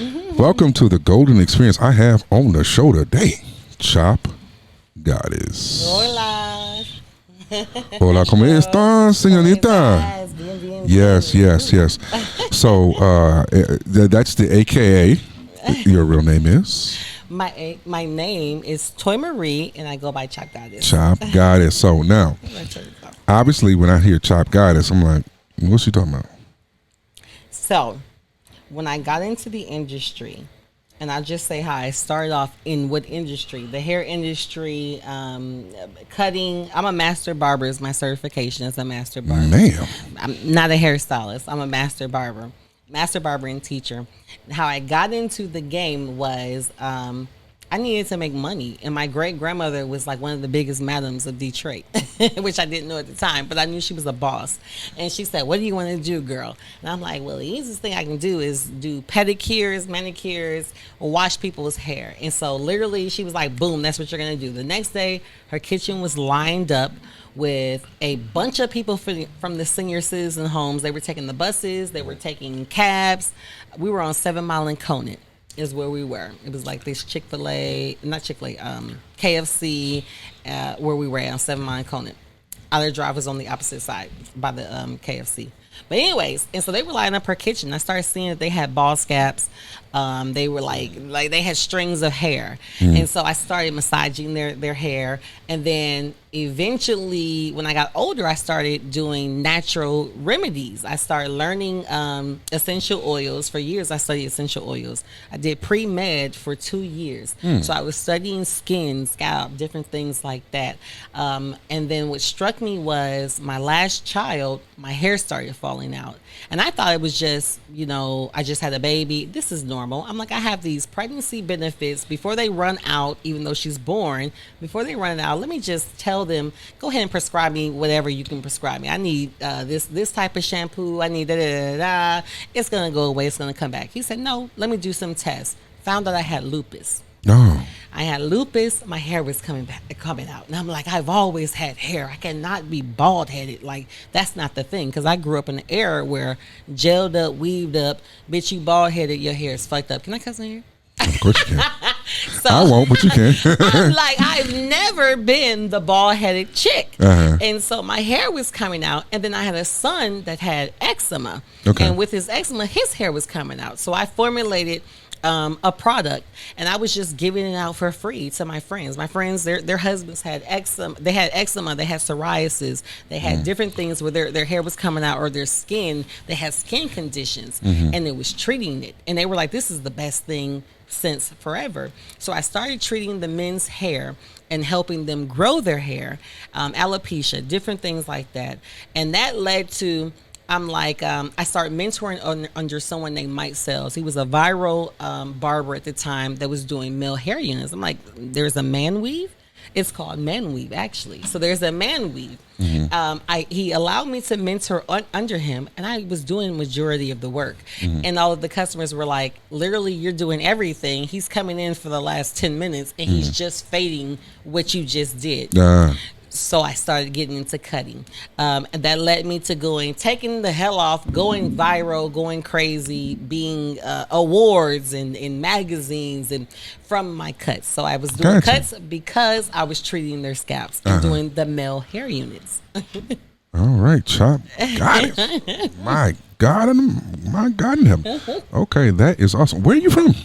Welcome to the Golden Experience. I have on the show today, Chop Goddess. Hola. Hola, ¿cómo estás, señorita? Yes. So that's the AKA. Your real name is? My name is Toy Marie, and I go by Chop Goddess. Chop Goddess. So now, obviously, when I hear Chop Goddess, I'm like, what's she talking about? So, when I got into the industry, and I'll just say how I started off in what industry? The hair industry, cutting. I'm a master barber is my certification as a master barber. Ma'am. I'm not a hairstylist. I'm a master barber and teacher. How I got into the game was I needed to make money. And my great-grandmother was like one of the biggest madams of Detroit, which I didn't know at the time, but I knew she was a boss. And she said, what do you want to do, girl? And I'm like, well, the easiest thing I can do is do pedicures, manicures, wash people's hair. And so literally she was like, boom, that's what you're going to do. The next day, her kitchen was lined up with a bunch of people from the senior citizen homes. They were taking the buses. They were taking cabs. We were on 7 Mile and Conant is where we were. It was like this KFC, where we were at on 7 Mile and Conant. Our drive was on the opposite side by the KFC. But anyways, and so they were lining up her kitchen. I started seeing that they had ball scaps. They were like they had strings of hair. And so I started massaging their hair. And then eventually, when I got older, I started doing natural remedies. I started learning essential oils. For years, I studied essential oils. I did pre-med for 2 years. So I was studying skin, scalp, different things like that. And then what struck me was my last child, my hair started falling out. And I thought it was just, I just had a baby. This is normal. I'm like, I have these pregnancy benefits before they run out, even though she's born. Before they run out, let me just tell them, go ahead and prescribe me whatever you can prescribe me. I need this type of shampoo. I need da-da-da-da. It's going to go away. It's going to come back. He said, no, let me do some tests. Found out I had lupus. Oh. I had lupus. My hair was coming out. And I'm like, I've always had hair. I cannot be bald headed. Like, that's not the thing. Because I grew up in an era where gelled up, weaved up, bitch, you bald headed, your hair is fucked up. Can I cuss in here? Of course you can. So, I won't, but you can. I'm like, I've never been the bald headed chick. And so my hair was coming out. And then I had a son that had eczema. Okay. And with his eczema, his hair was coming out. So I formulated a product, and I was just giving it out for free to my friends. My friends, their husbands had eczema. They had eczema. They had psoriasis. They had different things where their hair was coming out, or their skin. They had skin conditions, and it was treating it. And they were like, "This is the best thing since forever." So I started treating the men's hair and helping them grow their hair, alopecia, different things like that, and that led to. I started mentoring under someone named Mike Sells. He was a viral barber at the time that was doing male hair units. I'm like, there's a man weave? It's called man weave, actually. So there's a man weave. He allowed me to mentor under him, and I was doing majority of the work. And all of the customers were like, literally, you're doing everything. He's coming in for the last 10 minutes, and he's just fading what you just did. So I started getting into cutting. And that led me to taking the hell off, going viral, going crazy, being awards and in magazines and from my cuts. So I was doing cuts because I was treating their scalps and doing the male hair units. All right, Chop Goddess. My God in heaven. Okay, that is awesome. Where are you from?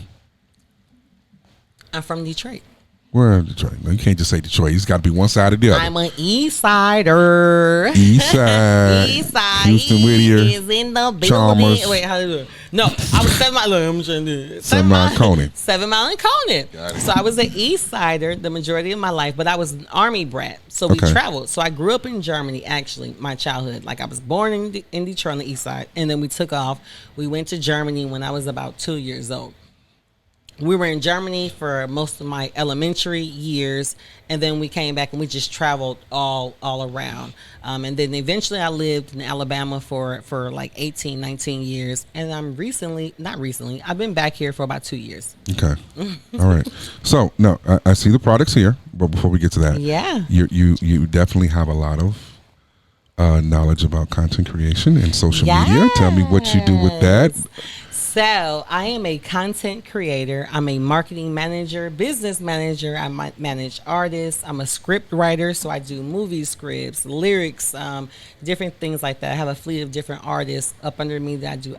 I'm from Detroit. Where Detroit? No, you can't just say Detroit. It's got to be one side or the other. I'm an East Sider. East Side. East Side. Houston Whittier. Is in the building. Chalmers. Wait, how do you do it? No, I was 7 Mile. 7 Mile and Conant. 7 Mile and Conant. So I was an East Sider the majority of my life, but I was an Army brat. So we traveled. So I grew up in Germany, actually, my childhood. Like I was born in Detroit on the East Side, and then we took off. We went to Germany when I was about 2 years old. We were in Germany for most of my elementary years, and then we came back and we just traveled all around. And then eventually I lived in Alabama for like 18, 19 years. And I've been back here for about 2 years. Okay. All right. So, no, I see the products here, but before we get to that, you definitely have a lot of knowledge about content creation and social media. Tell me what you do with that. So I am a content creator. I'm a marketing manager, business manager. I might manage artists. I'm a script writer, so I do movie scripts, lyrics, different things like that. I have a fleet of different artists up under me that I do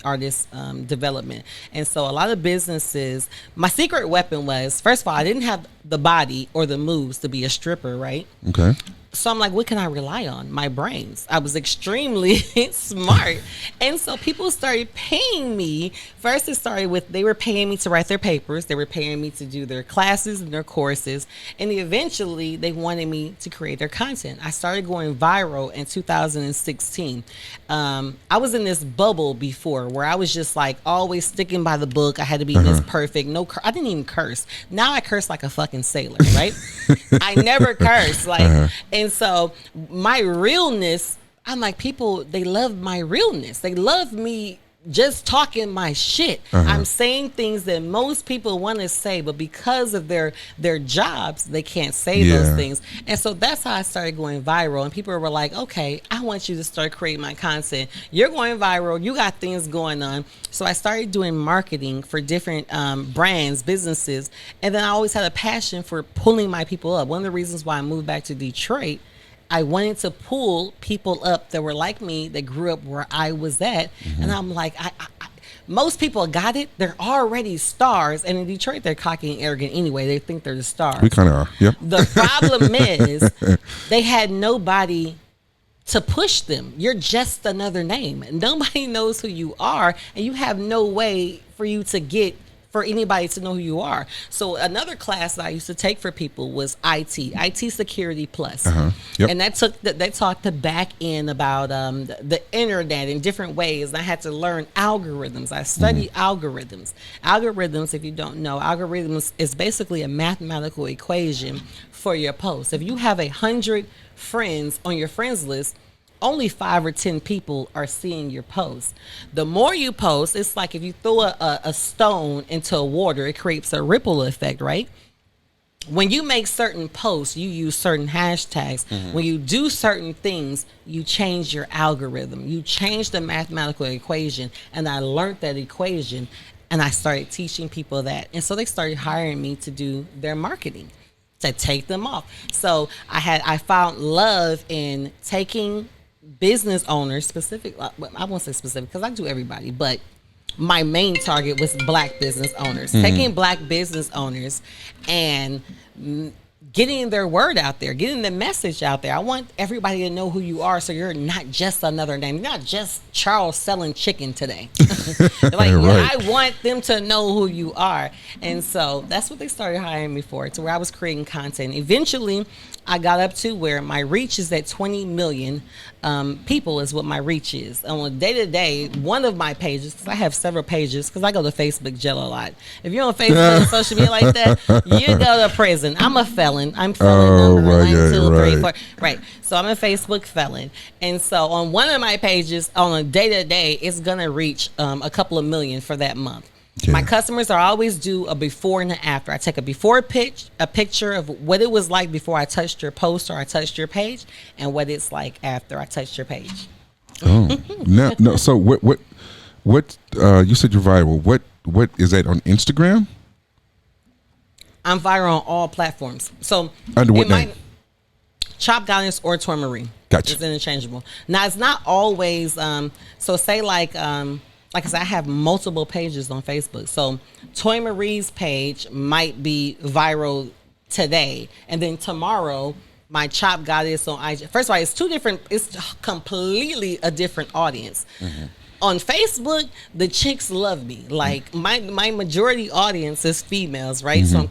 artist development. And so a lot of businesses, my secret weapon was, first of all, I didn't have the body or the moves to be a stripper, right? Okay. So I'm like, what can I rely on? My brains. I was extremely smart. And so people started paying me. First, it started with they were paying me to write their papers. They were paying me to do their classes and their courses. And eventually, they wanted me to create their content. I started going viral in 2016. I was in this bubble before where I was just like always sticking by the book. I had to be this perfect. I didn't even curse. Now I curse like a fucking sailor, right? I never curse. Like, and so my realness, I'm like, people, they love my realness. They love me just talking my shit. I'm saying things that most people want to say, but because of their jobs, they can't say those things. And so that's how I started going viral. And people were like, okay, I want you to start creating my content. You're going viral. You got things going on. So I started doing marketing for different brands, businesses. And then I always had a passion for pulling my people up. One of the reasons why I moved back to Detroit, I wanted to pull people up that were like me, that grew up where I was at. And I'm like, I most people got it. They're already stars. And in Detroit, they're cocky and arrogant anyway. They think they're the stars. We kind of are. Yep. The problem is they had nobody to push them. You're just another name. Nobody knows who you are. And you have no way for you to get for anybody to know who you are. So another class that I used to take for people was IT Security Plus. Yep. And that taught the back end about the internet in different ways. And I had to learn algorithms. I studied algorithms. Algorithms, if you don't know, algorithms is basically a mathematical equation for your post. If you have 100 friends on your friends list, only 5 or 10 people are seeing your post. The more you post, it's like if you throw a stone into water, it creates a ripple effect, right? When you make certain posts, you use certain hashtags. When you do certain things, you change your algorithm. You change the mathematical equation. And I learned that equation, and I started teaching people that. And so they started hiring me to do their marketing, to take them off. So I found love in taking business owners, specific, I won't say specific because I do everybody, but my main target was black business owners. Taking black business owners and getting their word out there, getting the message out there. I want everybody to know who you are, so you're not just another name. You're not just Charles selling chicken today. Like, right. I want them to know who you are. And so that's what they started hiring me for, to where I was creating content. Eventually, I got up to where my reach is at 20 million people is what my reach is. On a day-to-day, one of my pages, because I have several pages, because I go to Facebook jail a lot. If you're on Facebook and social media like that, you go to prison. I'm a felon. I'm felon number 1, 2, 3, 4. Right. So I'm a Facebook felon. And so on one of my pages, on a day-to-day, it's going to reach a couple of million for that month. Yeah. My customers are always do a before and an after. I take a picture of what it was like before I touched your post or I touched your page, and what it's like after I touched your page. Oh, no. So what? You said you're viral. What is that on Instagram? I'm viral on all platforms. So under what name? Chop Goddess or Toy Marie. Gotcha. It's interchangeable. Now it's not always. So say like I said, I have multiple pages on Facebook. So Toy Marie's page might be viral today, and then tomorrow my Chop Goddess on IG. First of all, it's two different. It's completely a different audience. On Facebook, the chicks love me. Like my majority audience is females, right? So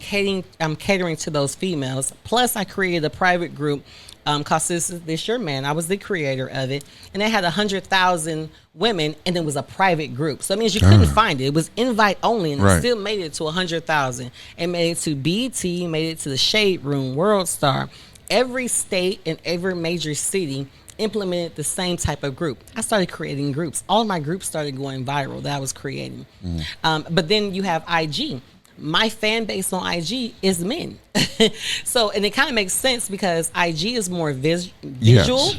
I'm catering to those females. Plus, I created a private group called This Your Man. I was the creator of it, and it had 100,000 women, and it was a private group. So that means you couldn't find it. It was invite only, and it still made it to 100,000. It made it to BT, made it to the Shade Room, World Star. Every state and every major city implemented the same type of group. I started creating groups. All of my groups started going viral that I was creating. But then you have IG. My fan base on IG is men. So, and it kind of makes sense because IG is more visual.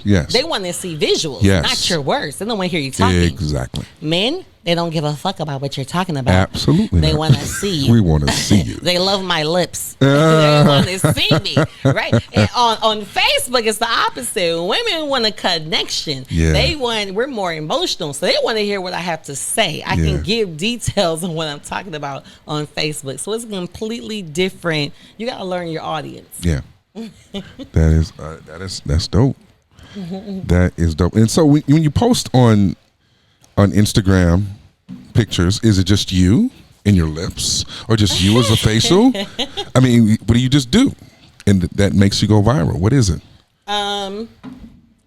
Yes. They want to see visuals, Yes. not your words. They don't want to hear you talking. Exactly. Men, They don't give a fuck about what you're talking about. Absolutely. They want to see you. We want to see you. They love my lips. They want to see me, right? And on Facebook, it's the opposite. Women want a connection. Yeah. We're more emotional, so they want to hear what I have to say. I can give details on what I'm talking about on Facebook, so it's completely different. You got to learn your audience. Yeah, that's dope. That is dope. And so when you post on Instagram pictures, is it just you and your lips, or just you as a facial? I mean, what do you just do, and that makes you go viral? What is it?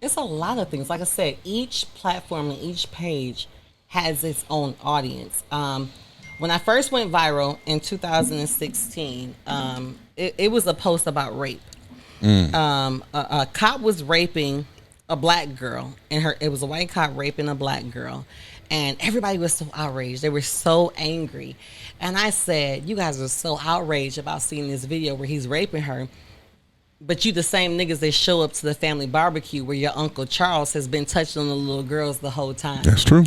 It's a lot of things. Like I said, each platform and each page has its own audience. When I first went viral in 2016, it was a post about rape. A cop was raping a black girl, and it was a white cop raping a black girl, and everybody was so outraged. They were so angry, and I said, "You guys are so outraged about seeing this video where he's raping her, but you the same niggas that show up to the family barbecue where your Uncle Charles has been touching on the little girls the whole time." That's true.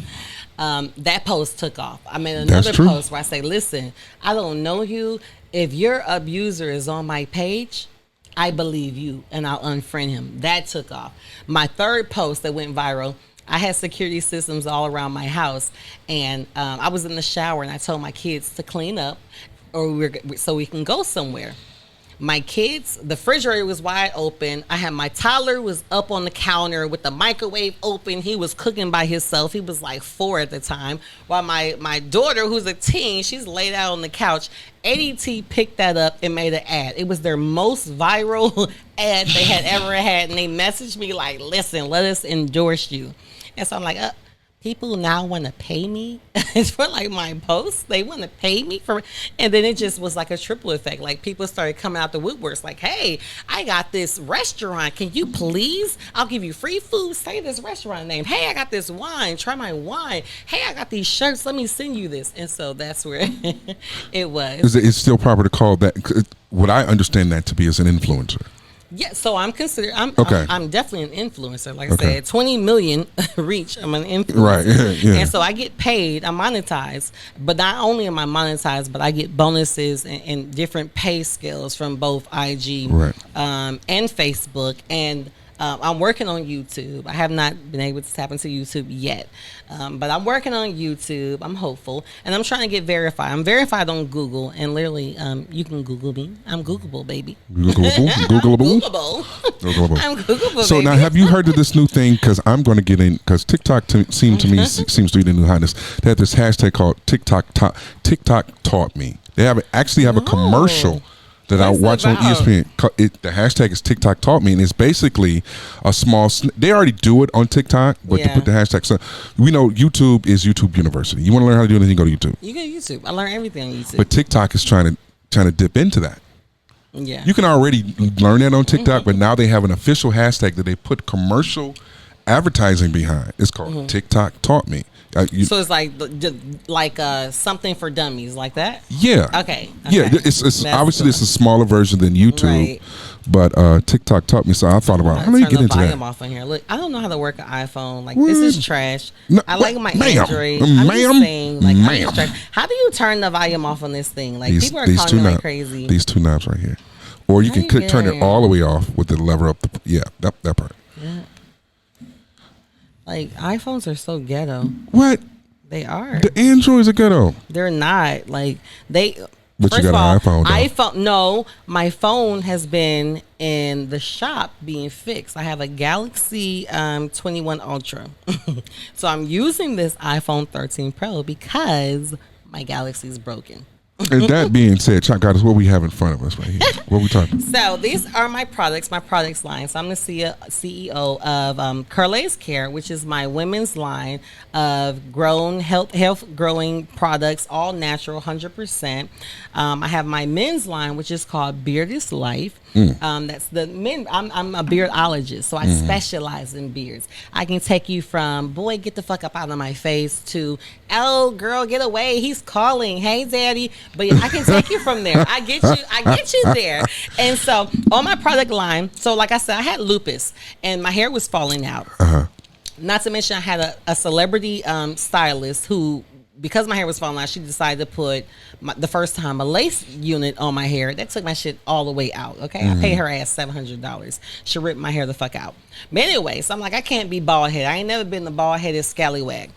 That post took off. I made another post where I say, "Listen, I don't know you. If your abuser is on my page, I believe you, and I'll unfriend him." That took off. My third post that went viral, I had security systems all around my house, and I was in the shower, and I told my kids to clean up, so we can go somewhere. My kids, the refrigerator was wide open. I had my toddler was up on the counter with the microwave open. He was cooking by himself. He was like 4 at the time. While my daughter, who's a teen, she's laid out on the couch. ADT picked that up and made an ad. It was their most viral ad they had ever had. And they messaged me like, "Listen, let us endorse you." And so I'm like, people now want to pay me for like my posts. They want to pay me for, and then it just was like a triple effect. Like people started coming out the woodworks like, "Hey, I got this restaurant. Can you please? I'll give you free food. Say this restaurant name. Hey, I got this wine. Try my wine. Hey, I got these shirts. Let me send you this." And so that's where it was. It's still proper to call that, what I understand that to be, as an influencer. Yeah, so I'm Okay. I'm definitely an influencer. Like I said, 20 million reach. I'm an influencer. Right. Yeah. And so I get paid. I'm monetized. But not only am I monetized, but I get bonuses and different pay scales from both IG and Facebook. And I'm working on YouTube. I have not been able to tap into YouTube yet. But I'm working on YouTube. I'm hopeful. And I'm trying to get verified. I'm verified on Google. And literally, you can Google me. I'm Googleable, baby. Googleable? Googleable. I'm Googleable, So baby. now, have you heard of this new thing? Because I'm going to get in, because TikTok seems to be the new hotness. They have this hashtag called TikTok taught me. They actually have a commercial that I watch on ESPN. The hashtag is TikTok taught me, and it's basically a small. They already do it on TikTok, but to put the hashtag. So we know YouTube is YouTube University. You want to learn how to do anything, go to YouTube. You go to YouTube. I learn everything on YouTube. But TikTok is trying to dip into that. Yeah, you can already learn that on TikTok, but now they have an official hashtag that they put commercial advertising behind. It's called TikTok taught me. So it's like something for dummies, like that. Yeah. Okay. Yeah. It's obviously it's a smaller version than YouTube, but TikTok taught me. So I thought about, how do you get into that? Volume off on here. Look, I don't know how to work an iPhone. Like this is trash. No, I like my ma'am. Android. I'm just saying, like, Ma'am. how do you turn the volume off on this thing? Like people are calling me like crazy. These two knobs right here, or you can turn it all the way off with the lever up. That part. Yeah. Like iPhones are so ghetto. What? They are. The Androids are ghetto. They're not. Like they. But first you got of all, an iPhone. iPhone. No, my phone has been in the shop being fixed. I have a Galaxy 21 Ultra, so I'm using this iPhone 13 Pro because my Galaxy is broken. And that being said, Chuck got us what we have in front of us right here. What we talking? So these are my products line. So I'm the CEO of Curlace Care, which is my women's line of health growing products, all natural, 100%. I have my men's line, which is called Beard is Life. That's the men. I'm a beardologist, so I specialize in beards. I can take you from, boy, get the fuck up out of my face, to, oh, girl, get away, he's calling, hey, daddy. But I can take you from there. I get you there. And so on my product line, so like I said, I had lupus and my hair was falling out. Not to mention I had a celebrity stylist who because my hair was falling out, she decided to put the first time a lace unit on my hair. That took my shit all the way out. Okay, I paid her ass $700. She ripped my hair the fuck out. But anyway, so I'm like, I can't be bald headed. I ain't never been the bald headed scallywag.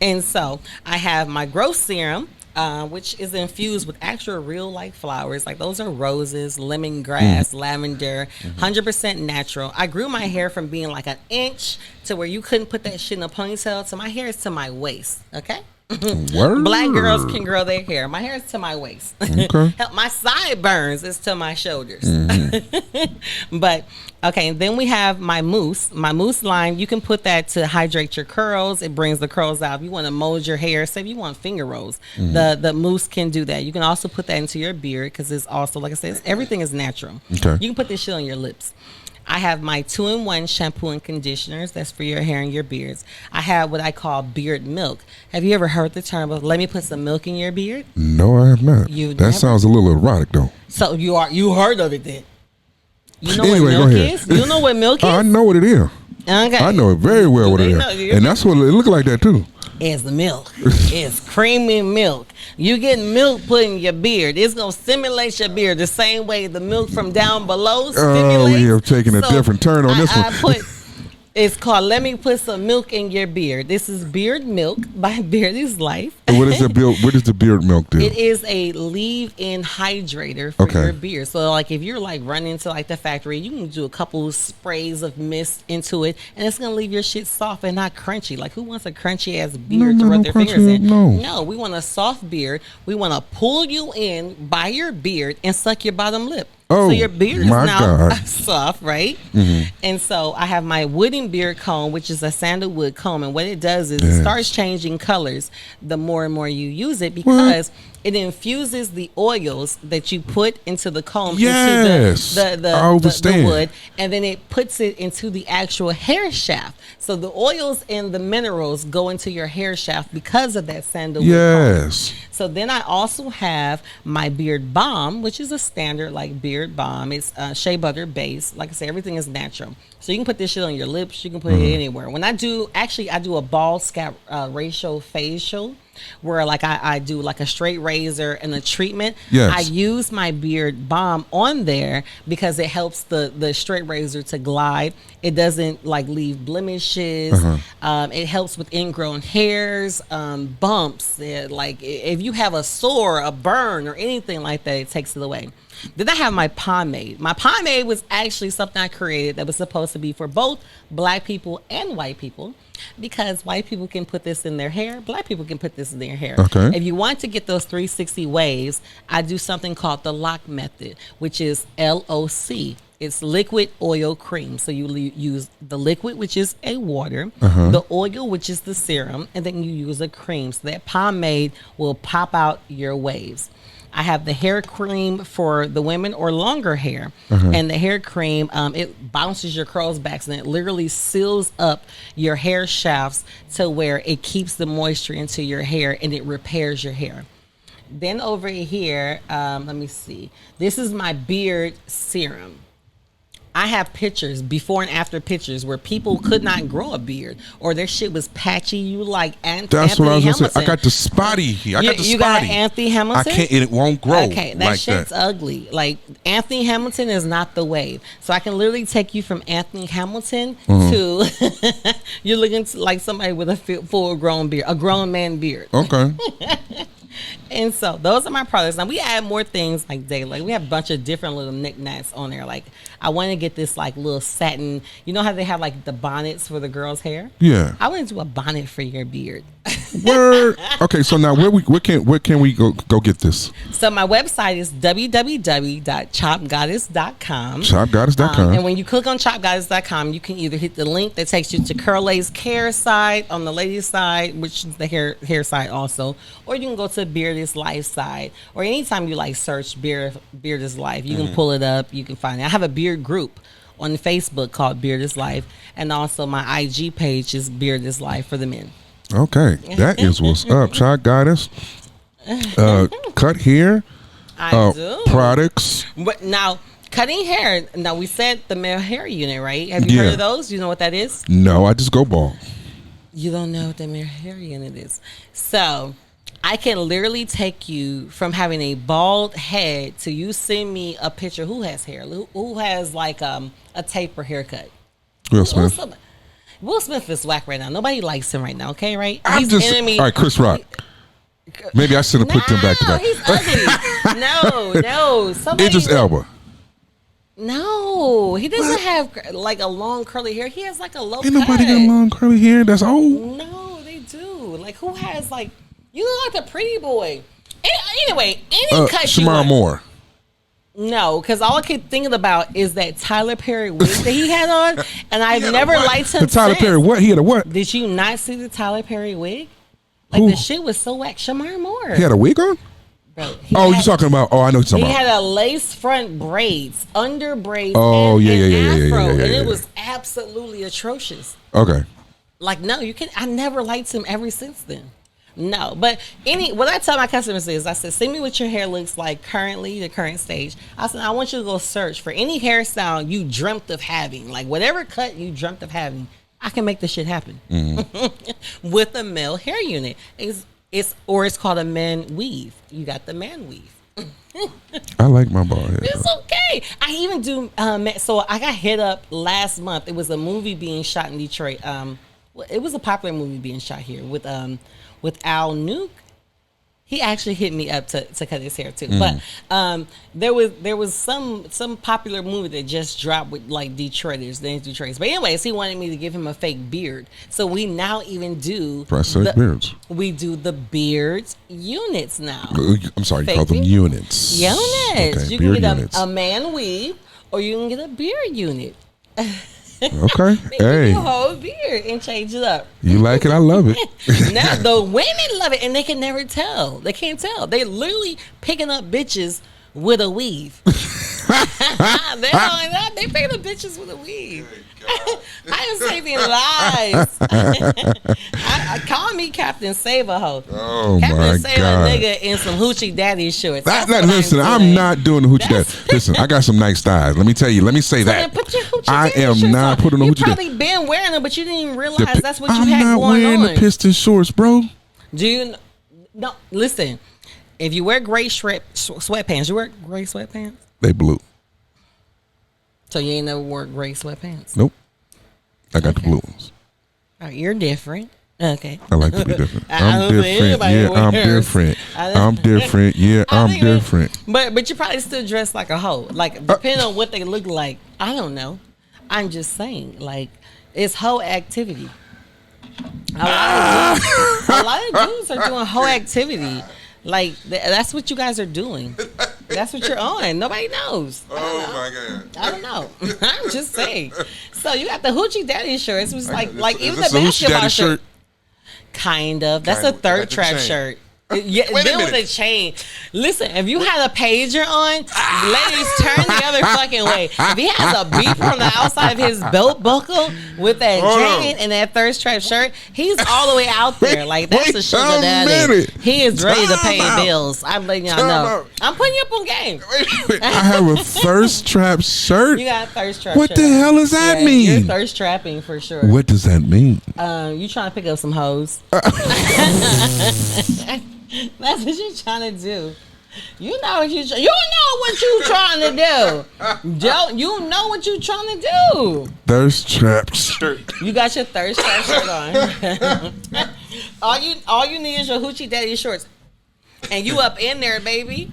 And so I have my growth serum, which is infused with actual real like flowers. Like those are roses, lemongrass, lavender, 100% natural. I grew my hair from being like an inch to where you couldn't put that shit in a ponytail. So my hair is to my waist. Okay. Word. Black girls can grow their hair. My hair is to my waist. Okay. My sideburns is to my shoulders. But okay, and then we have my mousse. My mousse line, you can put that to hydrate your curls. It brings the curls out. If you want to mold your hair, say if you want finger rolls, the mousse can do that. You can also put that into your beard because it's also, like I said, everything is natural. Okay. You can put this shit on your lips. I have my 2-in-1 shampoo and conditioners. That's for your hair and your beards. I have what I call beard milk. Have you ever heard the term of let me put some milk in your beard? No, I have not. That sounds a little erotic, though. So you heard of it then? You know Anyway, what go milk ahead. is? You know what milk is? I know what it is. Okay. I know it very well what it is. And that's what it look like that, too. It's the milk. It's creamy milk. You get milk put in your beard. It's going to stimulate your beard the same way the milk from down below stimulates. We have taken a different turn on this one. It's called Let Me Put Some Milk in Your Beard. This is Beard Milk by Beard is Life. What is the beard milk do? It is a leave-in hydrator for your beard. So like if you're like running to like the factory, you can do a couple sprays of mist into it and it's gonna leave your shit soft and not crunchy. Like who wants a crunchy ass beard to rub their fingers in? No, we want a soft beard. We want to pull you in by your beard and suck your bottom lip. So your beard is now soft, right? And so I have my wooden beard comb, which is a sandalwood comb. And what it does is it starts changing colors the more and more you use it because it infuses the oils that you put into the comb into the wood. And then it puts it into the actual hair shaft. So the oils and the minerals go into your hair shaft because of that sandalwood comb. So then I also have my beard balm, which is a standard like beard balm. It's shea butter based. Like I said, everything is natural. So you can put this shit on your lips. You can put it anywhere. When I do a bald scalp ratio facial, where like I do like a straight razor and a treatment. I use my beard balm on there because it helps the straight razor to glide. It doesn't like leave blemishes. It helps with ingrown hairs, bumps. Like if you have a sore, a burn, or anything like that, it takes it away. Then I have my pomade. My pomade was actually something I created that was supposed to be for both black people and white people. Because white people can put this in their hair, black people can put this in their hair. If you want to get those 360 waves, I do something called the LOC method, which is LOC. It's liquid oil cream. So you use the liquid, which is a water, the oil, which is the serum, and then you use a cream. So that pomade will pop out your waves. I have the hair cream for the women or longer hair. And the hair cream, it bounces your curls back and it literally seals up your hair shafts to where it keeps the moisture into your hair and it repairs your hair. Then over here, let me see. This is my beard serum. I have pictures, before and after pictures, where people could not grow a beard or their shit was patchy. You like Anthony Hamilton. That's what I was going to say. I got the spotty here. You got Anthony Hamilton? I can't, it won't grow. Okay, that shit's ugly. Like, Anthony Hamilton is not the wave. So I can literally take you from Anthony Hamilton to, you're looking like somebody with a full grown beard, a grown man beard. Okay. And so those are my products. Now we add more things like daily. Like we have a bunch of different little knickknacks on there. Like I want to get this like little satin. You know how they have like the bonnets for the girls' hair? Yeah. I want to do a bonnet for your beard. Word. Okay, so now where can we go get this? So my website is www.chopgoddess.com. Chopgoddess.com. And when you click on chopgoddess.com, you can either hit the link that takes you to Curly's Care side on the ladies' side, which is the hair side also, or you can go to Beard is Life side, or anytime you like search Beard is Life, you can pull it up. You can find it. I have a beard group on Facebook called Beard is Life, and also my IG page is Beard is Life for the men. Okay, that is what's up. Chop Goddess, cut hair, products. But now, cutting hair. Now we said the male hair unit, right? Have you heard of those? You know what that is? No, I just go bald. You don't know what the male hair unit is. So I can literally take you from having a bald head to you send me a picture who has hair, who has like a taper haircut. Will Smith. Will Smith is whack right now. Nobody likes him right now. Okay, right? I'm just all right. Chris Rock. Maybe I should have put them back to back. He's ugly. No. Somebody Idris Elba. No, he doesn't have like a long curly hair. He has like a low. Ain't nobody got long curly hair. That's old. No, they do. Like who has like you look like the pretty boy. Anyway, any cut Shamar Moore. No, because all I keep thinking about is that Tyler Perry wig that he had on, and I've never liked him. The Tyler Perry what? He had a what? Did you not see the Tyler Perry wig? Like the shit was so whack. Shamar Moore. He had a wig on? Bro, you talking about? Oh, I know what you're talking about. He had a lace front braids, under braids, and afro, and it was absolutely atrocious. Okay. Like no, you can. I never liked him ever since then. No, but what I tell my customers is, I said, send me what your hair looks like currently, the current stage. I said, I want you to go search for any hairstyle you dreamt of having, like whatever cut you dreamt of having. I can make this shit happen with a male hair unit. It's called a man weave. You got the man weave. I like my bald head. It's okay. I even do. So I got hit up last month. It was a movie being shot in Detroit. It was a popular movie being shot here with Al Nuke. He actually hit me up to cut his hair too. But there was some popular movie that just dropped with like Detroiters, names Detroiters. But anyways, he wanted me to give him a fake beard. So we now even do beards. We do the beards units now. I'm sorry, you call them units. Units. Okay, you can get a man weave or you can get a beard unit. Okay. Hey. A whole beard and change it up. You like it? I love it. Now the women love it, and they can never tell. They can't tell. They literally picking up bitches with a weave. They picking up bitches with a weave. I am saving lives. I call me Captain Save a Hoe. Oh Captain my Save God. a nigga in some hoochie daddy shorts. Listen, I'm not doing the hoochie daddy. Listen, I got some nice thighs. Let me tell you. Let me say that. Put your hoochie I daddy am shorts not on. putting the hoochie daddy. You probably been wearing them, but you didn't even realize that's what you I'm had not going wearing on. the piston shorts, bro. Do you? No, listen. If you wear gray sweatpants, you wear gray sweatpants? They blue. So you ain't never wore gray sweatpants? Nope. I got the blue ones. Oh, you're different. Okay. I like to be different. I'm different. Yeah, I'm different. I'm different. Yeah, I'm different. But you probably still dress like a hoe. Like, depending on what they look like. I don't know. I'm just saying. Like, it's hoe activity. A lot of dudes are doing hoe activity. Like, that's what you guys are doing. That's what you're on. Nobody knows. Oh, my God. I don't know. I'm just saying. So, you got the hoochie daddy shirts. It was like even the basketball shirt. Kind of. That's a third trap shirt. Yeah, then with a chain. Listen, if you had a pager on, ladies, turn the other fucking way. If he has a beeper on the outside of his belt buckle with that chain and that thirst trap shirt, he's all the way out there. Like, that's a sugar daddy. He is ready to pay bills. I'm letting y'all know. I'm putting you up on game. I have a thirst trap shirt. You got a thirst trap shirt. What the hell does that mean? You're thirst trapping for sure. What does that mean? You trying to pick up some hoes. That's what you're trying to do. You know what you trying to do. You know what you trying to do. Thirst trap shirt. You got your thirst trap shirt on. all you need is your hoochie daddy shorts, and you up in there, baby.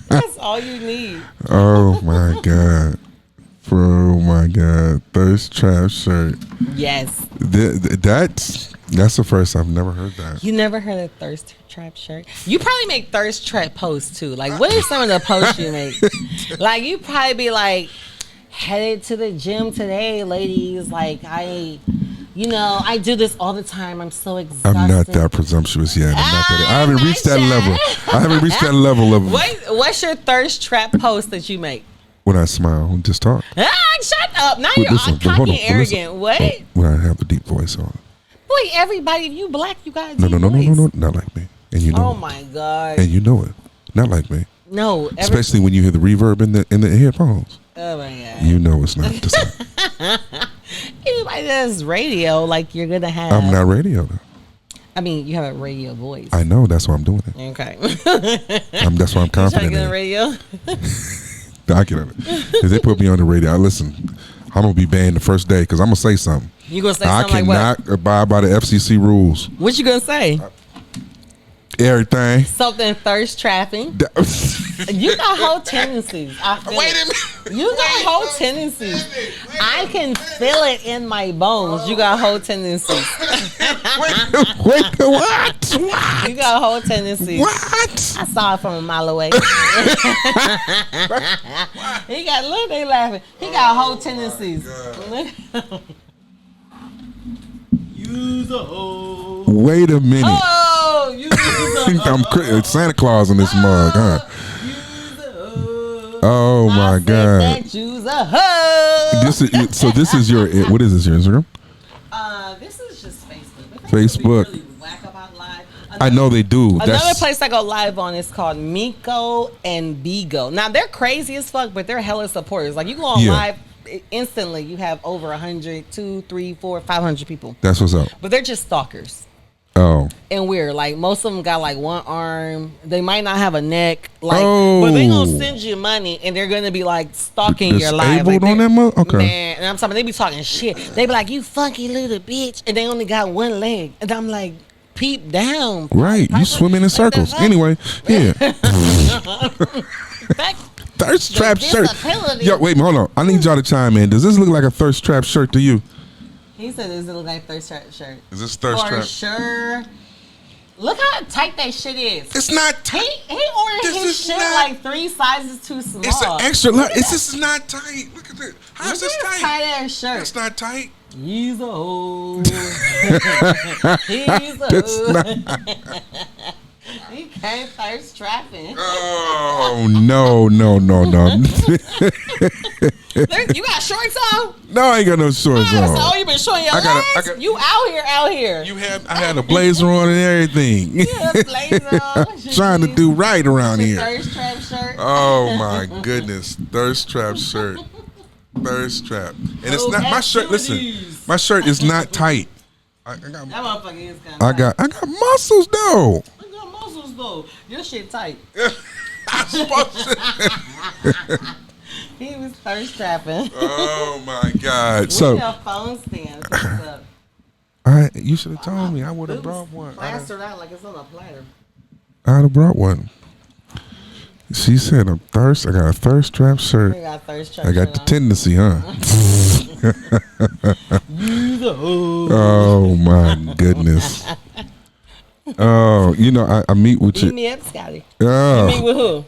That's all you need. Oh my God. Oh my God. Thirst trap shirt. Yes. That's the first I've never heard that. You never heard of thirst trap shirt? You probably make thirst trap posts too. Like, what are some of the posts you make? Like, you probably be like, headed to the gym today, ladies. Like, I do this all the time. I'm so exhausted. I'm not that presumptuous yet. I haven't reached that level. I haven't reached that level of. What's your thirst trap post that you make? When I smile and just talk. Shut up. Now you're all cocky and arrogant. What? When I have the deep voice on. Boy, everybody, if you black, you got a No, deep voice. not like me. And you know Oh, my God. And you know it. Not like me. No. Especially when you hear the reverb in the headphones. Oh, my God. You know it's not the same. Anybody that does radio, like, you're going to have. I'm not radio, though. I mean, you have a radio voice. I know. That's why I'm doing it. Okay. That's why I'm confident You trying to get in on it. radio? I get it. If they put me on the radio, listen, I'm going to be banned the first day because I'm going to say something. You going to say I something like cannot abide by the FCC rules. what you going to say? Everything. Something thirst trapping. You got whole tendencies. I feel Wait a it. minute. You got whole tendencies. I can feel it in my bones. You got whole tendencies. Wait, what? You got whole tendencies. What? I saw it from a mile away. He got, look, they laughing. He got whole tendencies. Use a hoe. Wait a minute. Oh, use a hoe. It's Santa Claus in this mug, huh? Oh my God. Use a hoe. This is your, what is this, your Instagram? This is just Facebook. Facebook. Really whack about live. I know they do. Another place I go live on is called Miko and Bigo. Now they're crazy as fuck, but they're hella supporters. Like you go on live instantly, you have over 100, 2, 3, 4, 500 people. That's what's up. But they're just stalkers. Oh. And weird. Like most of them got like one arm. They might not have a neck. Like, but they gonna send you money and they're gonna be like stalking your life. Like on that mug? Okay. Man, and I'm talking. They be talking shit. They be like, "You funky little bitch," and they only got one leg. And I'm like, "Peep down." Right. You swimming in circles. Anyway, yeah. Thirst trap shirt. Yo, wait, hold on. I need y'all to chime in. Does this look like a thirst trap shirt to you? He said, "Does it look like thirst trap shirt?" Is this thirst trap? For sure. Look how tight that shit is. It's not tight. He ordered his shit like 3 sizes too small. It's an extra large. This is not tight. Look at this. How's this tight? Tight ass shirt. It's not tight. He's a hoe. He's a hoe. He can't thirst trapping. Oh no. You got shorts on? No, I ain't got no shorts on. So you been showing your legs? You out here. I had a blazer on and everything. Yeah, blazer on. Trying to do right around here. Thirst trap shirt. Oh my goodness, thirst trap shirt. Thirst trap, and it's not my shirt. Listen, my shirt is not tight. I got that motherfucker is kind of tight. I got muscles though. I got muscles though. Your shit tight. He was thirst trapping. Oh my God! Where's So your phone stand? What's up? you should have told me. I would have brought one. Plastered out like it's on a platter. I'd have brought one. She said I got a thirst trap shirt. I got the tendency, huh? Oh my goodness. Oh, I meet with you. Beat me up, Scotty. Oh. You meet with who?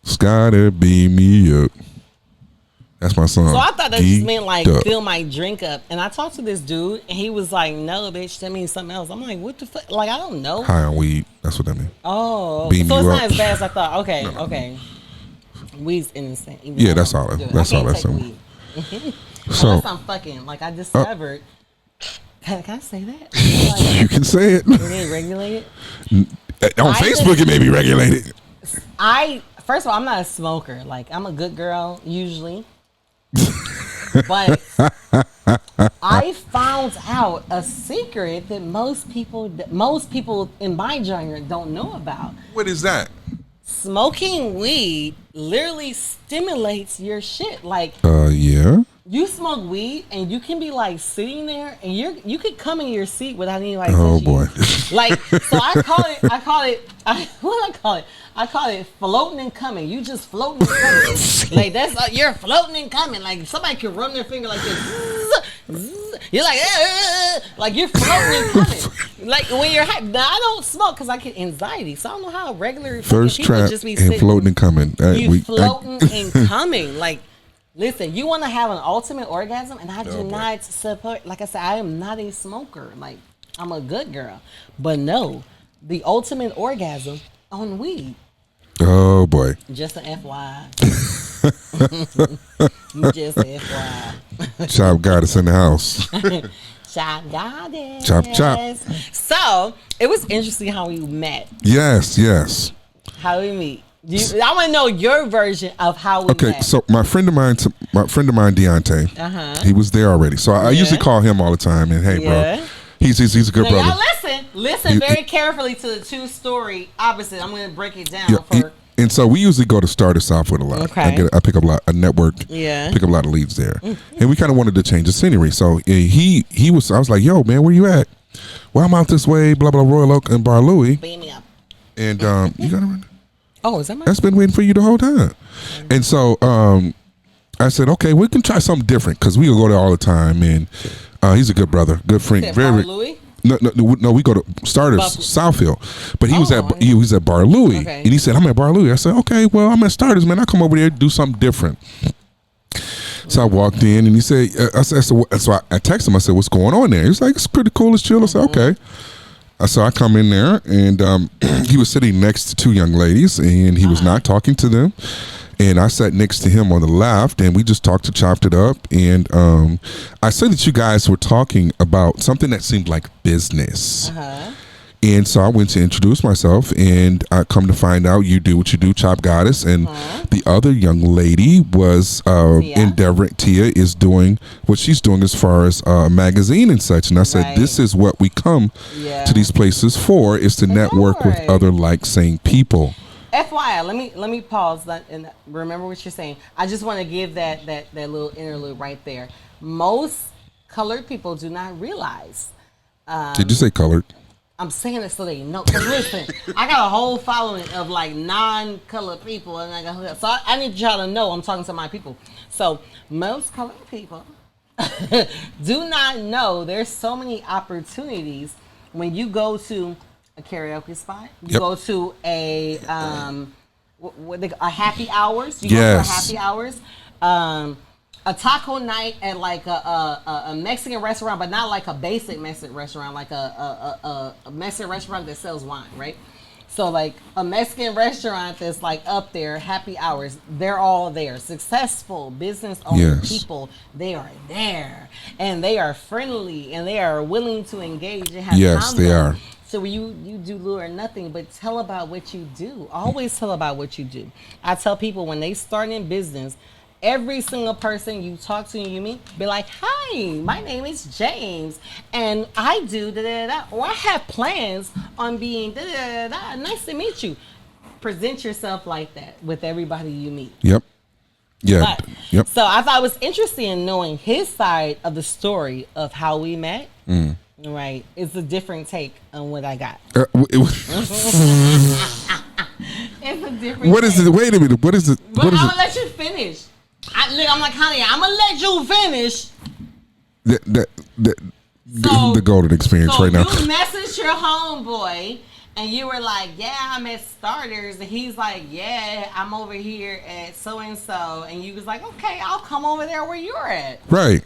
Scotty, beat me up. That's my song. So I thought that just meant like fill my drink up. And I talked to this dude and he was like, "No, bitch, that means something else." I'm like, "What the fuck?" Like, I don't know. High on weed. That's what that means. Oh, Beam so it's you not up. as bad as I thought. Okay, No. okay. Weed's innocent. Yeah, that's all. That's all. That's So unless I'm fucking, like I discovered. Can I say that? You can say it. It ain't regulated. On Facebook, it may be regulated. First of all, I'm not a smoker. Like, I'm a good girl usually. But I found out a secret that most people in my genre don't know about. What is that? Smoking weed literally stimulates your shit. Like, yeah. you smoke weed and you can be like sitting there and you could come in your seat without anybody Oh touching boy. you. Like, so I call it what do I call it? I call it floating and coming. You just floating and coming. Like that's you're floating and coming. Like somebody can run their finger like this. You're like you're floating and coming. Like when you're high. Now I don't smoke because I get anxiety, so I don't know how regular First people trap just be and sitting. floating and coming. You floating and coming. Like, listen, you want to have an ultimate orgasm, and I do not support. Like I said, I am not a smoker. Like I'm a good girl, but no, the ultimate orgasm on weed. Oh boy. Just an FYI. Just an FYI. Chop goddess in the house. Chop goddess. Chop chop. So it was interesting how we met. Yes. How we meet. I want to know your version of how we met. Okay, so my friend of mine, Deontay, he was there already. So I usually call him all the time, and hey, bro, He's a good Now, brother. y'all listen very carefully to the two story opposite. I'm going to break it down And so we usually go to Starter Southwood a lot. Okay. I pick up a network. Yeah. Pick up a lot of leads there, and we kind of wanted to change the scenery. So he was. I was like, "Yo, man, where you at?" Well, I'm out this way. Blah blah. Royal Oak and Bar Louie. Beam me up. And you got to. Oh, is that my? That's been waiting for you the whole time. And so I said, okay, we can try something different because we go there all the time. And he's a good brother, good friend. Bar Louie? No, we go to Starters, Southfield. But he was at Bar Louie. Okay. And he said, I'm at Bar Louie. I said, okay, well, I'm at Starters, man. I come over there to do something different. So I walked in and he said, so I texted him. I said, what's going on there? He was like, it's pretty cool. It's chill. I said, okay. So I come in there and he was sitting next to two young ladies and he was not talking to them. And I sat next to him on the left and we just chopped it up. And I said that you guys were talking about something that seemed like business. And so I went to introduce myself, and I come to find out you do what you do, Chop Goddess. And the other young lady was Tia is doing what she's doing as far as a magazine and such. And I said, this is what we come to these places for, is to network with other like-saying people. FYI, let me pause and remember what you're saying. I just want to give that little interlude right there. Most colored people do not realize. Did you say colored? I'm saying it so they know. Listen, I got a whole following of like non-colored people, and so I need y'all to know I'm talking to my people. So most colored people do not know there's so many opportunities when you go to a karaoke spot. You go to a happy hours. You go to a happy hours. A taco night at like a Mexican restaurant, but not like a basic Mexican restaurant, like a Mexican restaurant that sells wine, right? So like a Mexican restaurant that's like up there, happy hours, they're all there. Successful business owner people, they are there. And they are friendly and they are willing to engage and have Yes, they are. So you do little or nothing, but tell about what you do. Always tell about what you do. I tell people when they start in business, every single person you talk to and you meet, be like, hi, my name is James, and I do da-da-da-da, or I have plans on being da-da-da-da. Nice to meet you. Present yourself like that with everybody you meet. Yep. Yeah. But, so I thought it was interesting in knowing his side of the story of how we met. Right. It's a different take on what I got. It's a different What is it? Wait a minute. What is it? But I'm going to let you finish. I'm like, honey, I'm gonna let you finish. The golden experience right now. You messaged your homeboy and you were like, yeah, I'm at Starters, and he's like, yeah, I'm over here at so and so, and you was like, okay, I'll come over there where you're at. Right.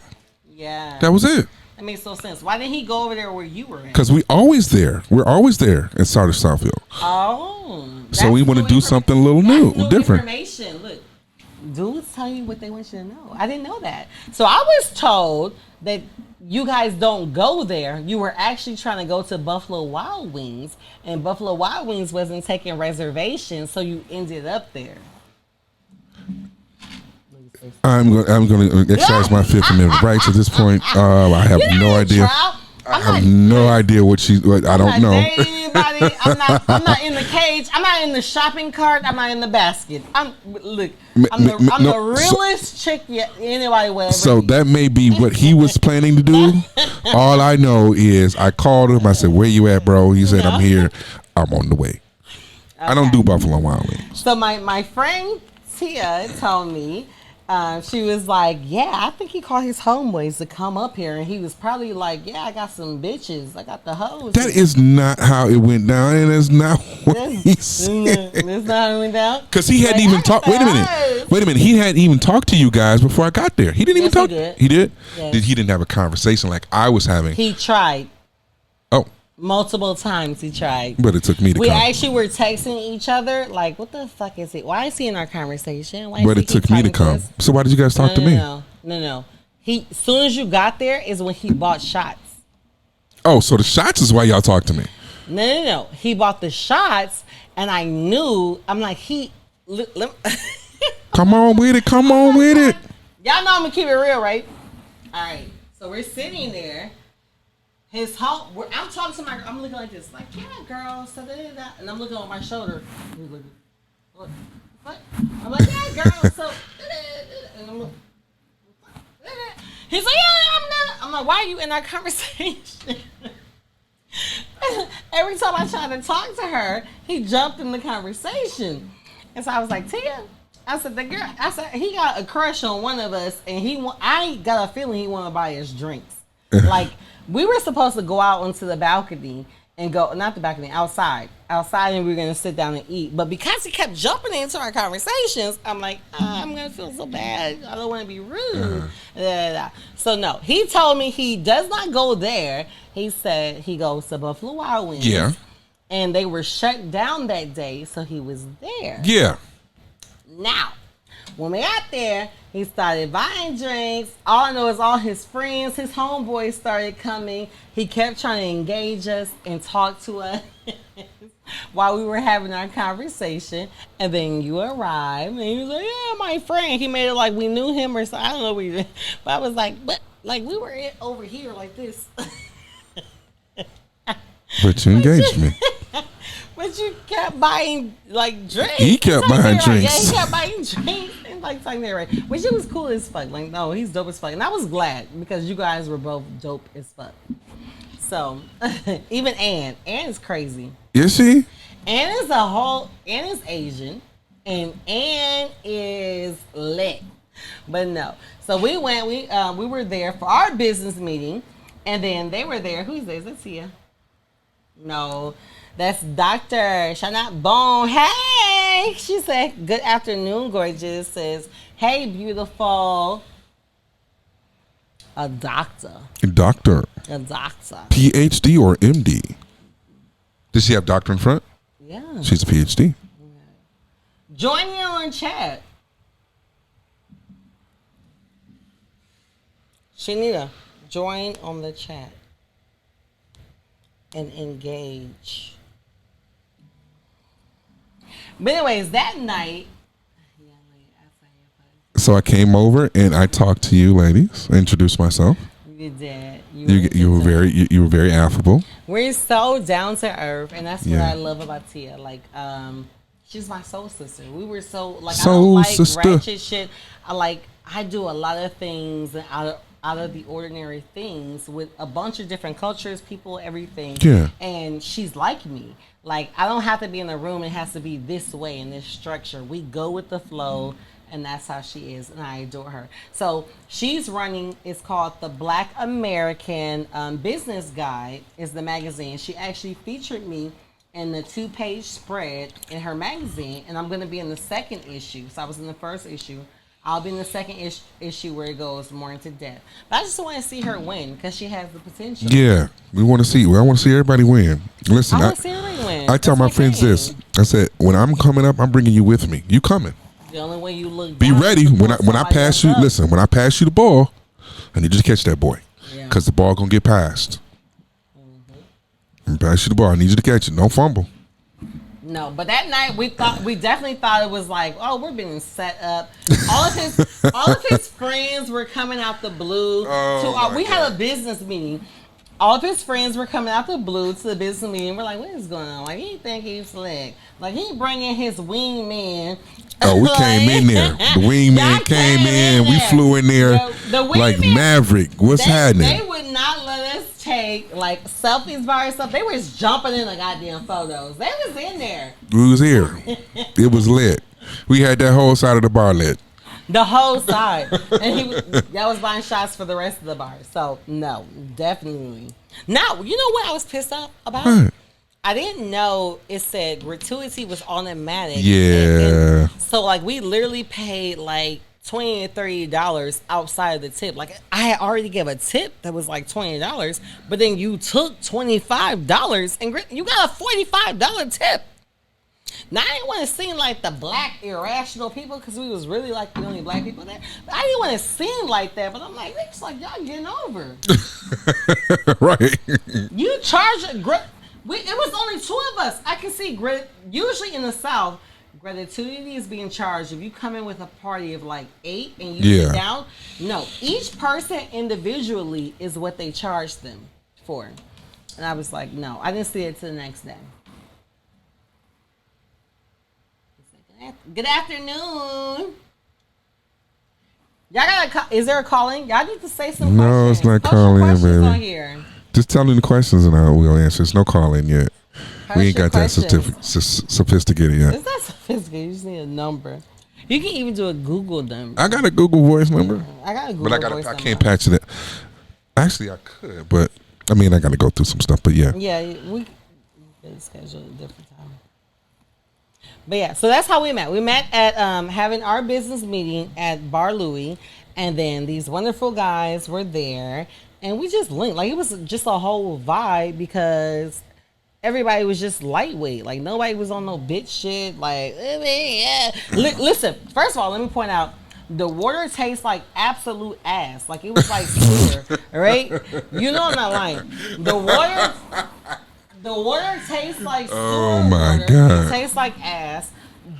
Yeah. That was it. That makes no sense. Why didn't he go over there where you were at? Because we're always there at Starters Southfield. Oh. So we want to do something a little new, different. Information. Look. Dudes tell you what they want you to know. I didn't know that. So I was told that you guys don't go there. You were actually trying to go to Buffalo Wild Wings, and Buffalo Wild Wings wasn't taking reservations, so you ended up there. I'm going to exercise my Fifth Amendment rights at this point. I have no idea. I have no idea what I don't know. Anybody. I'm not in the cage. I'm not in the shopping cart. I'm not in the basket. I'm the realest chick anybody will ever So be. that may be what he was planning to do. All I know is I called him. I said, where you at, bro? He said, I'm here. I'm on the way. Okay. I don't do Buffalo Wild Wings. So my friend Tia told me, she was like, yeah, I think he called his homeboys to come up here. And he was probably like, yeah, I got some bitches. I got the hoes. That is not how it went down. And that's not what he said. That's not how it went down? Because he hadn't even talked. Wait a minute. He hadn't even talked to you guys before I got there. He didn't even talk. He did? Yes. He didn't have a conversation like I was having. He tried. Oh. Multiple times he tried. But it took me to We come. actually were texting each other like, what the fuck is it? Why is he in our conversation? But it took me to come. So why did you guys talk to me? No. As soon as you got there is when he bought shots. Oh, so the shots is why y'all talked to me. No. He bought the shots and I knew, I'm like, Come on with it. Come on with it. Y'all know I'm going to keep it real, right? All right. So we're sitting there. his whole. I'm talking to my. I'm looking like this, like yeah, girl. So and I'm looking on my shoulder. He's looking. What? I'm like yeah, girl. So and I'm like, he's like yeah, I'm not. I'm like why are you in our conversation? Every time I tried to talk to her, he jumped in the conversation, and so I was like Tia. I said the girl. I said he got a crush on one of us, and I got a feeling he want to buy us drinks. Like we were supposed to go out onto the balcony and go, not the balcony, outside, and we were gonna sit down and eat. But because he kept jumping into our conversations, I'm like, I'm gonna feel so bad. I don't want to be rude. So no, he told me he does not go there. He said he goes to Buffalo Wild Wings. Yeah. And they were shut down that day, so he was there. Yeah. Now, when we got there, he started buying drinks. All I know is all his friends, his homeboys started coming. He kept trying to engage us and talk to us while we were having our conversation. And then you arrived, and he was like, yeah, my friend. He made it like we knew him or something. I don't know what he did. But I was like, but like we were over here like this. But you engaged me. But you kept buying like drinks. He kept buying drinks. Yeah, he kept buying drinks and like talking there, right? Which it was cool as fuck. Like, no, he's dope as fuck. And I was glad because you guys were both dope as fuck. So even Ann is crazy. Is she? Ann is Asian, and Ann is lit. But no. So we went, we were there for our business meeting, and then they were there. Who's this? Let's see ya. No, that's Dr. Shanat Bone. Hey! She said, good afternoon, gorgeous. Says, hey, beautiful. A doctor. A doctor. A doctor. PhD or MD? Does she have doctor in front? Yeah. She's a PhD. Join me on chat. Shanita, join on the chat. And engage. But anyways, that night. So I came over and I talked to you, ladies. I introduced myself. You did. You were very affable. We're so down to earth, and that's what I love about Tia. Like, she's my soul sister. We were so like I don't like ratchet shit. I do a lot of things out of the ordinary things with a bunch of different cultures, people, everything. Yeah. And she's like me. Like, I don't have to be in a room. It has to be this way in this structure. We go with the flow, and that's how she is, and I adore her. So she's running, it's called the Black American Business Guide is the magazine. She actually featured me in the 2-page spread in her magazine, and I'm going to be in the second issue. So I was in the first issue. I'll be in the second issue where it goes more into depth. But I just want to see her win because she has the potential. Yeah, we want to see. I want to see everybody win. Listen, I want to see everybody win. I tell my friends this. I said, when I'm coming up, I'm bringing you with me. You coming? The only way you look. Be ready when I pass you. Listen, when I pass you the ball, I need you to catch that boy, because the ball gonna get passed. Mm-hmm. Pass you the ball. I need you to catch it. Don't fumble. No, but that night we definitely thought it was like, oh, we're being set up. All of his friends were coming out the blue. We had a business meeting. All of his friends were coming out the blue to the business meeting. We're like, what is going on? Like, he think he's slick. Like, he bringing his wingman. Oh, we came in there. The wingman came in. We flew in there like Maverick. What's happening? They would not let us take like selfies by ourselves. They was jumping in the goddamn photos. They was in there. We was here. It was lit. We had that whole side of the bar lit. The whole side. And that was buying shots for the rest of the bar. So, no, definitely. Now, you know what I was pissed off about? What? I didn't know it said gratuity was automatic. Yeah. And so, like, we literally paid, like, $20 to $30 outside of the tip. Like, I had already gave a tip that was, like, $20, but then you took $25 and you got a $45 tip. Now, I didn't want to seem like the black irrational people because we was really like the only black people there. But I didn't want to seem like that. But I'm like, it's like y'all getting over. Right. You charge it was only 2 of us. I can see usually in the South, gratuity is being charged if you come in with a party of like 8 and you sit down. No, each person individually is what they charge them before. And I was like, no. I didn't see it till the next day. Good afternoon. Y'all got is there a calling? Y'all need to say some questions. No, it's not Post your calling, questions baby. on here. Just tell them the questions and we'll answer. It's no calling yet. We ain't got that sophisticated yet. It's not sophisticated. You just need a number. You can even do a Google number. I got a Google voice number. I got a Google but voice I number. can't patch it. Actually, I could, but I mean, I got to go through some stuff. But yeah. Yeah, we can schedule a different time. But yeah, so that's how we met. We met at having our business meeting at Bar Louie, and then these wonderful guys were there, and we just linked. Like, it was just a whole vibe because everybody was just lightweight. Like, nobody was on no bitch shit. Like, yeah. Listen, first of all, let me point out, the water tastes like absolute ass. Like, it was like clear, right? You know I'm not lying. The water tastes like sewer water. God. It tastes like ass.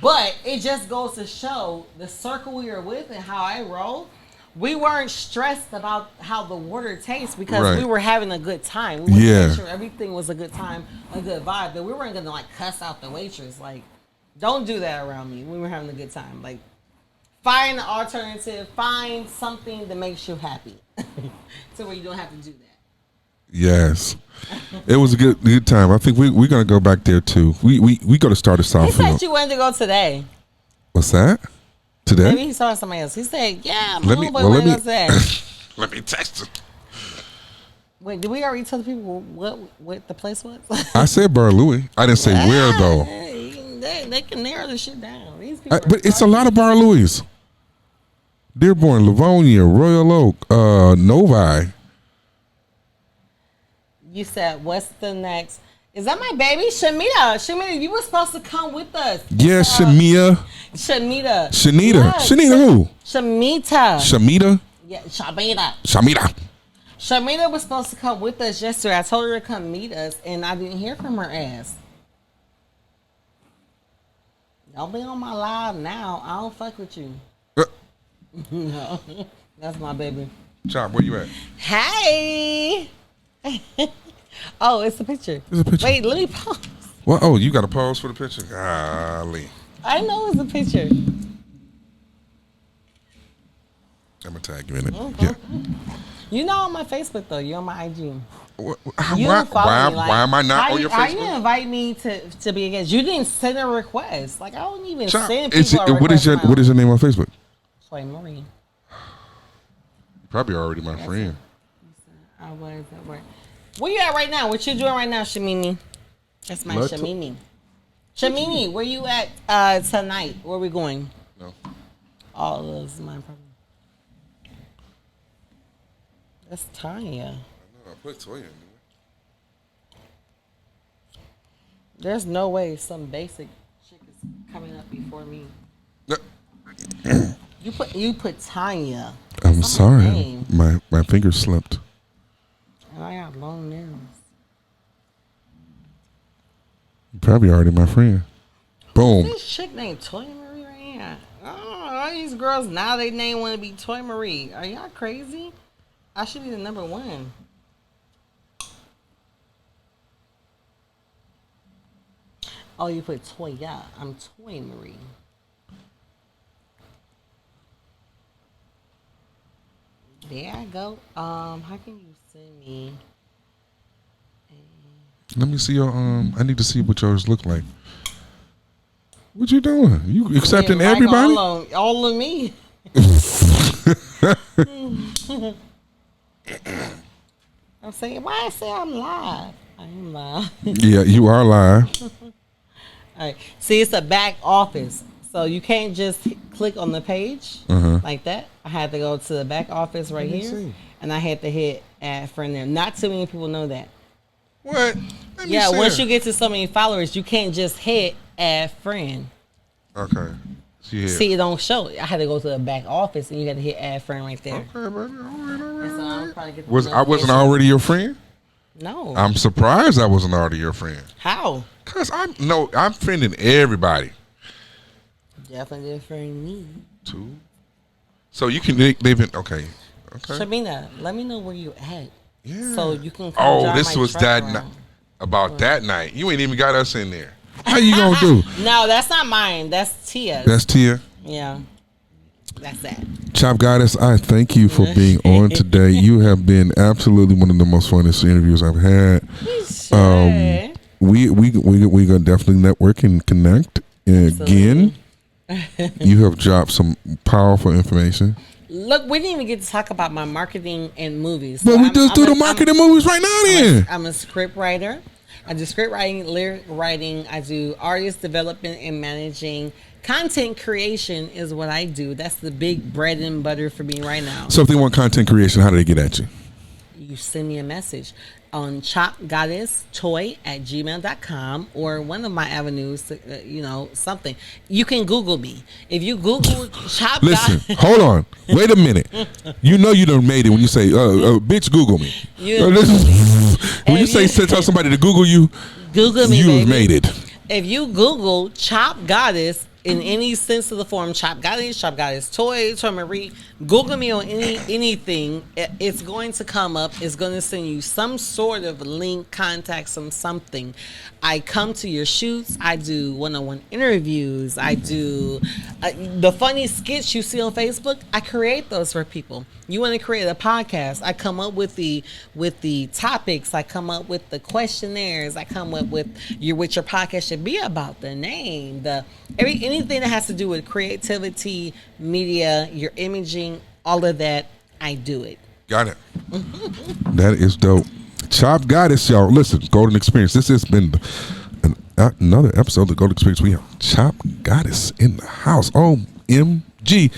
But it just goes to show the circle we were with and how I roll. We weren't stressed about how the water tastes because we were having a good time. We wanted to make sure everything was a good time, a good vibe. That we weren't gonna like cuss out the waitress. Like, don't do that around me. We were having a good time. Like, find an alternative. Find something that makes you happy, so where you don't have to do that. Yes, it was a good time. I think we're gonna go back there too. We go to Starter Southfield. He said you wanted to go today. What's that? Today? Maybe he saw somebody else. He said, "Yeah, my homeboy wanted to go today." Let me text him. Wait, did we already tell the people what the place was? I said Bar Louie. I didn't say where though. They can narrow the shit down. These people But it's a lot of Bar Louis. Dearborn, Livonia, Royal Oak, Novi. You said, what's the next? Is that my baby? Shamita, you were supposed to come with us. Yeah, Shamita. Yeah, who? Shamita. Yeah, Shamita. Shamita was supposed to come with us yesterday. I told her to come meet us, and I didn't hear from her ass. Don't be on my live now. I don't fuck with you. No, that's my baby. Chop, where you at? Hey. Oh, it's a picture. Wait, let me pause. Well, oh, you got to pause for the picture? Golly. I know it's a picture. I'm going to tag you in it. Mm-hmm. Yeah. You know on my Facebook, though. You're on my IG. Why am I not on your Facebook? How you invite me to be a guest? You didn't send a request. Like, I don't even send people a what request. What is your name on Facebook? Toy Marie. Probably already my friend. I was at work. Where you at right now? What you doing right now, Shamini? That's my Shamini. Shamini, where you at tonight? Where we going? No. All of those is my problem. That's Tanya. I know, I put Toya in there. There's no way some basic chick is coming up before me. You put Tanya. I'm sorry. My finger slipped. And I got long nails. Probably already my friend. Boom. This chick named Toy Marie right here. Oh, all these girls now they name want to be Toy Marie. Are y'all crazy? I should be the number one. Oh, you put Toy, yeah. I'm Toy Marie. There I go. How can you send me? Let me see your I need to see what yours look like. What you doing? You accepting everybody? All of me. I'm saying, why I say I'm live? I am live. Yeah, you are live. All right. See, it's a back office. So you can't just click on the page like that. I had to go to the back office right here. And I had to hit add friend there. Not too many people know that. What? Yeah, once you get to so many followers, you can't just hit add friend. Okay. See, it don't show. I had to go to the back office and you had to hit add friend right there. Okay, buddy. All right. So I'll probably get I wasn't already your friend? No. I'm surprised I wasn't already your friend. How? Cause I'm friending everybody. Definitely did friend me. Too. So you can they've been okay. Shamina, let me know where you at. Yeah. So you can come drive this my was truck that around. night. About that night. You ain't even got us in there. How you gonna do? No, that's not mine. That's Tia's. That's Tia. Yeah. That's that. Chop Goddess, I thank you for being on today. You have been absolutely one of the most funnest interviews I've had. Sure. We gonna definitely network and connect again. You have dropped some powerful information. Look, we didn't even get to talk about my marketing and movies. But we just do the marketing movies right now then. I'm a script writer. I do script writing, lyric writing. I do artist development and managing. Content creation is what I do. That's the big bread and butter for me right now. So if they want content creation, how do they get at you? You send me a message on chopgoddesstoy@gmail.com or one of my avenues, something. You can Google me. If you Google Chop Listen, hold on. Wait a minute. You know you done made it when you say, bitch, Google me. When you say tell somebody to Google you, Google me, you've made it. If you Google Chop Goddess in any sense of the form, Chop Goddess Toy, Toy Marie, Google me on anything, it's going to come up. It's going to send you some sort of link, contact, something. I come to your shoots. I do one-on-one interviews. I do the funny skits you see on Facebook. I create those for people. You want to create a podcast? I come up with the topics. I come up with the questionnaires. I come up with what your podcast should be about, the name, anything that has to do with creativity, media, your imaging, all of that. I do it. Got it. That is dope. Chop Goddess, y'all. Listen, Golden Experience. This has been another episode of the Golden Experience. We have Chop Goddess in the house. OMG.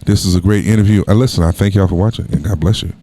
This is a great interview. Listen, I thank y'all for watching, and God bless you.